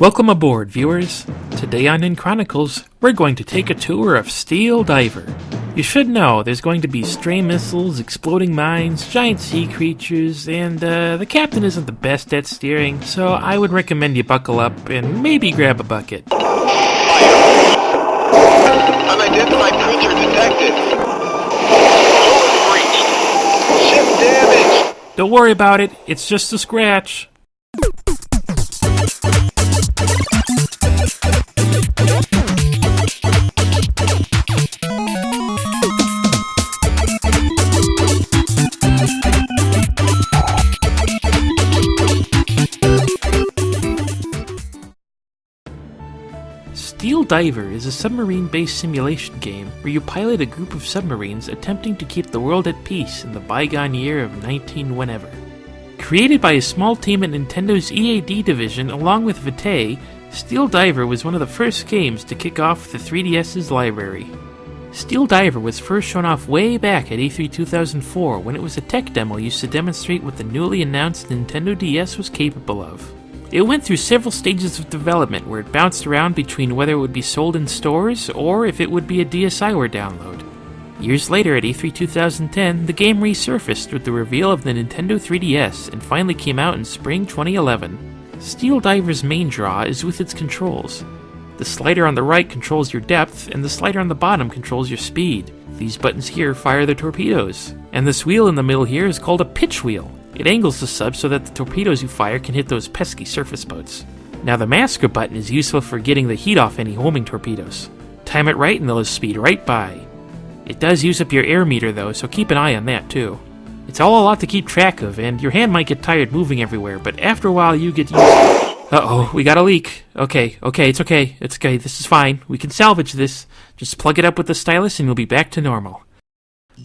Welcome aboard, viewers. Today on Ninchronicles, we're going to take a tour of Steel Diver. You should know there's going to be stray missiles, exploding mines, giant sea creatures, and the captain isn't the best at steering, so I would recommend you buckle up and maybe grab a bucket. Fire. Unidentified creature detected. Hull breached. Ship damaged. Don't worry about it, it's just a scratch. Steel Diver is a submarine-based simulation game where you pilot a group of submarines attempting to keep the world at peace in the bygone year of 19-whenever. Created by a small team at Nintendo's EAD division along with Vitei, Steel Diver was one of the first games to kick off the 3DS's library. Steel Diver was first shown off way back at E3 2004 when it was a tech demo used to demonstrate what the newly announced Nintendo DS was capable of. It went through several stages of development where it bounced around between whether it would be sold in stores or if it would be a DSiWare download. Years later at E3 2010, the game resurfaced with the reveal of the Nintendo 3DS and finally came out in spring 2011. Steel Diver's main draw is with its controls. The slider on the right controls your depth and the slider on the bottom controls your speed. These buttons here fire the torpedoes. And this wheel in the middle here is called a pitch wheel. It angles the sub so that the torpedoes you fire can hit those pesky surface boats. Now the masker button is useful for getting the heat off any homing torpedoes. Time it right and they'll speed right by. It does use up your air meter though, so keep an eye on that too. It's all a lot to keep track of, and your hand might get tired moving everywhere, but after a while you get used to it. Uh-oh, we got a leak. Okay, it's okay, this is fine. We can salvage this. Just plug it up with the stylus and you'll be back to normal.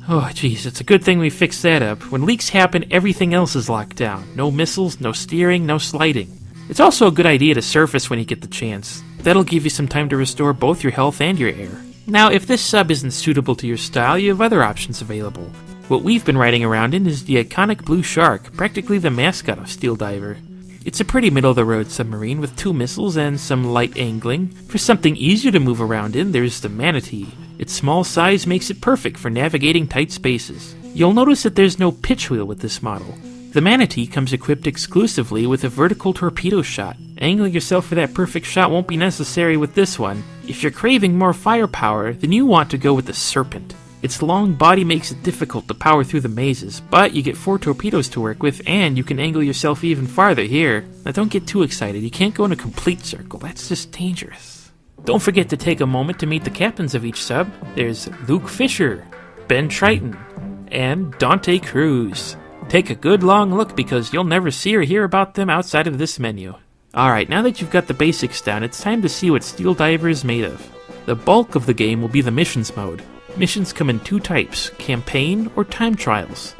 Oh, jeez, it's a good thing we fixed that up. When leaks happen, everything else is locked down. No missiles, no steering, no sliding. It's also a good idea to surface when you get the chance. That'll give you some time to restore both your health and your air. Now, if this sub isn't suitable to your style, you have other options available. What we've been riding around in is the iconic blue shark, practically the mascot of Steel Diver. It's a pretty middle-of-the-road submarine with 2 missiles and some light angling. For something easier to move around in, there's the manatee. Its small size makes it perfect for navigating tight spaces. You'll notice that there's no pitch wheel with this model. The manatee comes equipped exclusively with a vertical torpedo shot. Angling yourself for that perfect shot won't be necessary with this one. If you're craving more firepower, then you want to go with the serpent. Its long body makes it difficult to power through the mazes, but you get 4 torpedoes to work with, and you can angle yourself even farther here. Now don't get too excited, you can't go in a complete circle, that's just dangerous. Don't forget to take a moment to meet the captains of each sub. There's Luke Fisher, Ben Triton, and Dante Cruz. Take a good long look because you'll never see or hear about them outside of this menu. Alright, now that you've got the basics down, it's time to see what Steel Diver is made of. The bulk of the game will be the missions mode. Missions come in 2 types, campaign or time trials.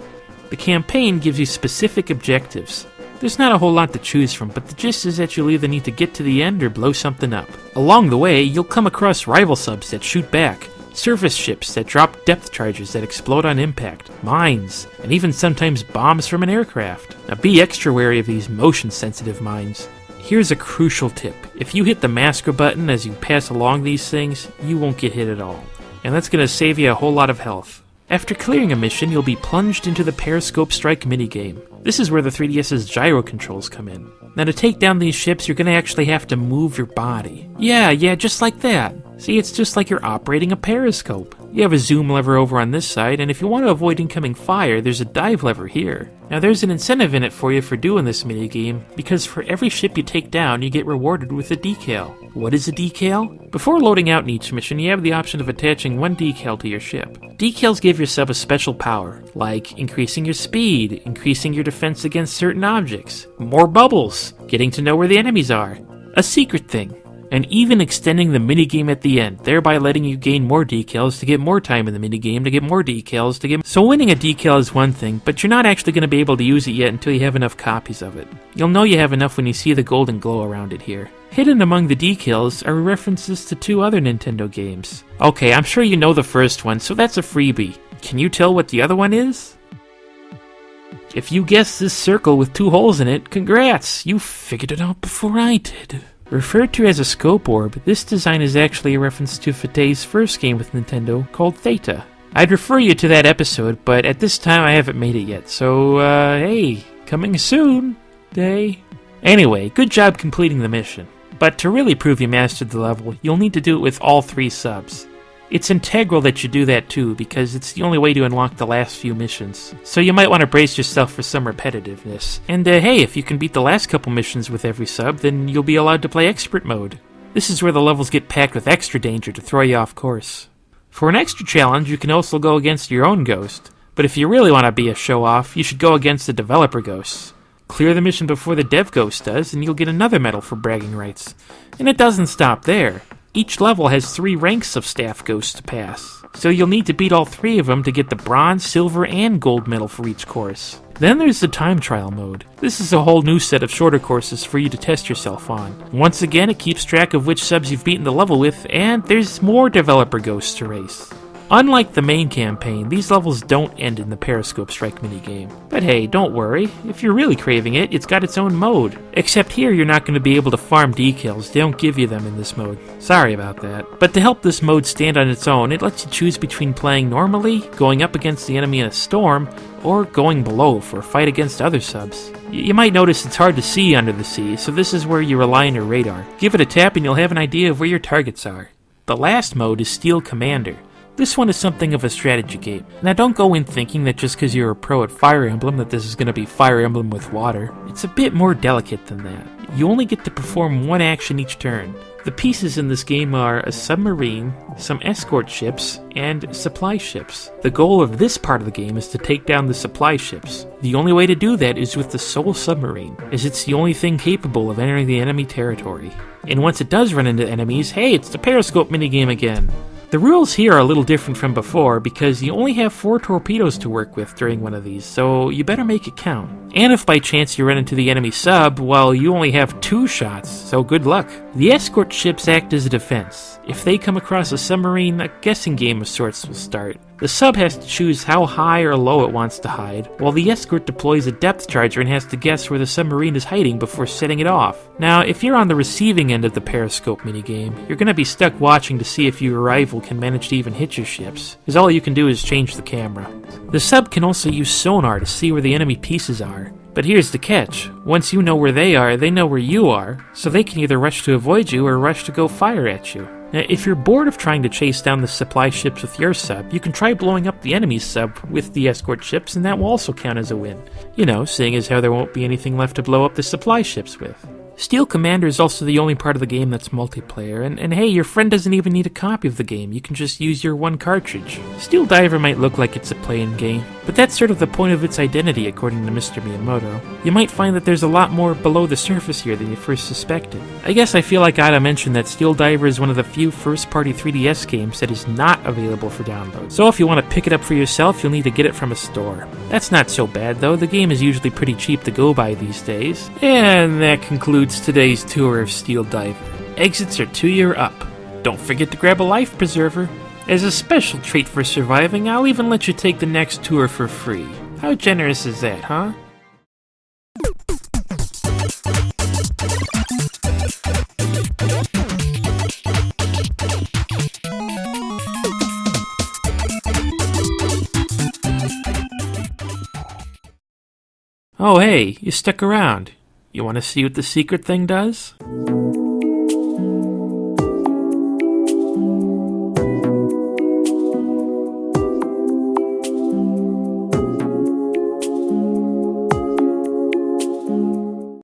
The campaign gives you specific objectives. There's not a whole lot to choose from, but the gist is that you'll either need to get to the end or blow something up. Along the way, you'll come across rival subs that shoot back, surface ships that drop depth charges that explode on impact, mines, and even sometimes bombs from an aircraft. Now be extra wary of these motion-sensitive mines. Here's a crucial tip. If you hit the masker button as you pass along these things, you won't get hit at all. And that's going to save you a whole lot of health. After clearing a mission, you'll be plunged into the Periscope Strike minigame. This is where the 3DS's gyro controls come in. Now to take down these ships, you're going to actually have to move your body. Yeah, just like that. See, it's just like you're operating a periscope. You have a zoom lever over on this side, and if you want to avoid incoming fire, there's a dive lever here. Now there's an incentive in it for you for doing this minigame, because for every ship you take down, you get rewarded with a decal. What is a decal? Before loading out in each mission, you have the option of attaching 1 decal to your ship. Decals give your sub a special power, like increasing your speed, increasing your defense against certain objects, more bubbles, getting to know where the enemies are, a secret thing, and even extending the minigame at the end, thereby letting you gain more decals to get more time in the minigame, to get more decals, to get... So winning a decal is one thing, but you're not actually going to be able to use it yet until you have enough copies of it. You'll know you have enough when you see the golden glow around it here. Hidden among the decals are references to 2 other Nintendo games. Okay, I'm sure you know the first one, so that's a freebie. Can you tell what the other one is? If you guessed this circle with 2 holes in it, congrats! You figured it out before I did. Referred to as a scope orb, this design is actually a reference to Vitei's first game with Nintendo called Theta. I'd refer you to that episode, but at this time I haven't made it yet, so hey, coming soon, day. Anyway, good job completing the mission. But to really prove you mastered the level, you'll need to do it with all 3 subs. It's integral that you do that too, because it's the only way to unlock the last few missions. So you might want to brace yourself for some repetitiveness. And hey, if you can beat the last couple missions with every sub, then you'll be allowed to play Expert Mode. This is where the levels get packed with extra danger to throw you off course. For an extra challenge, you can also go against your own ghost. But if you really want to be a show-off, you should go against the developer ghosts. Clear the mission before the dev ghost does, and you'll get another medal for bragging rights. And it doesn't stop there. Each level has 3 ranks of staff ghosts to pass, so you'll need to beat all 3 of them to get the bronze, silver, and gold medal for each course. Then there's the time trial mode. This is a whole new set of shorter courses for you to test yourself on. Once again, it keeps track of which subs you've beaten the level with, and there's more developer ghosts to race. Unlike the main campaign, these levels don't end in the Periscope Strike minigame. But hey, don't worry, if you're really craving it, it's got its own mode. Except here you're not going to be able to farm decals, they don't give you them in this mode. Sorry about that. But to help this mode stand on its own, it lets you choose between playing normally, going up against the enemy in a storm, or going below for a fight against other subs. You might notice it's hard to see under the sea, so this is where you rely on your radar. Give it a tap and you'll have an idea of where your targets are. The last mode is Steel Commander. This one is something of a strategy game. Now don't go in thinking that just because you're a pro at Fire Emblem that this is going to be Fire Emblem with water. It's a bit more delicate than that. You only get to perform one action each turn. The pieces in this game are a submarine, some escort ships, and supply ships. The goal of this part of the game is to take down the supply ships. The only way to do that is with the sole submarine, as it's the only thing capable of entering the enemy territory. And once it does run into enemies, hey, it's the Periscope minigame again. The rules here are a little different from before because you only have 4 torpedoes to work with during one of these, so you better make it count. And if by chance you run into the enemy sub, well, you only have 2 shots, so good luck. The escort ships act as a defense. If they come across a submarine, a guessing game of sorts will start. The sub has to choose how high or low it wants to hide, while the escort deploys a depth charger and has to guess where the submarine is hiding before setting it off. Now, if you're on the receiving end of the Periscope minigame, you're going to be stuck watching to see if your rival can manage to even hit your ships, as all you can do is change the camera. The sub can also use sonar to see where the enemy pieces are. But here's the catch. Once you know where they know where you are, so they can either rush to avoid you or rush to go fire at you. Now, if you're bored of trying to chase down the supply ships with your sub, you can try blowing up the enemy's sub with the escort ships, and that will also count as a win. You know, seeing as how there won't be anything left to blow up the supply ships with. Steel Commander is also the only part of the game that's multiplayer, and hey, your friend doesn't even need a copy of the game, you can just use your one cartridge. Steel Diver might look like it's a play-in game, but that's sort of the point of its identity according to Mr. Miyamoto. You might find that there's a lot more below the surface here than you first suspected. I guess I feel like I ought to mention that Steel Diver is one of the few first-party 3DS games that is not available for download, so if you want to pick it up for yourself, you'll need to get it from a store. That's not so bad though, the game is usually pretty cheap to go by these days. And that concludes today's tour of Steel Diver. Exits are 2 year up. Don't forget to grab a life preserver. As a special treat for surviving, I'll even let you take the next tour for free. How generous is that, huh? Oh hey, you stuck around. You want to see what the secret thing does?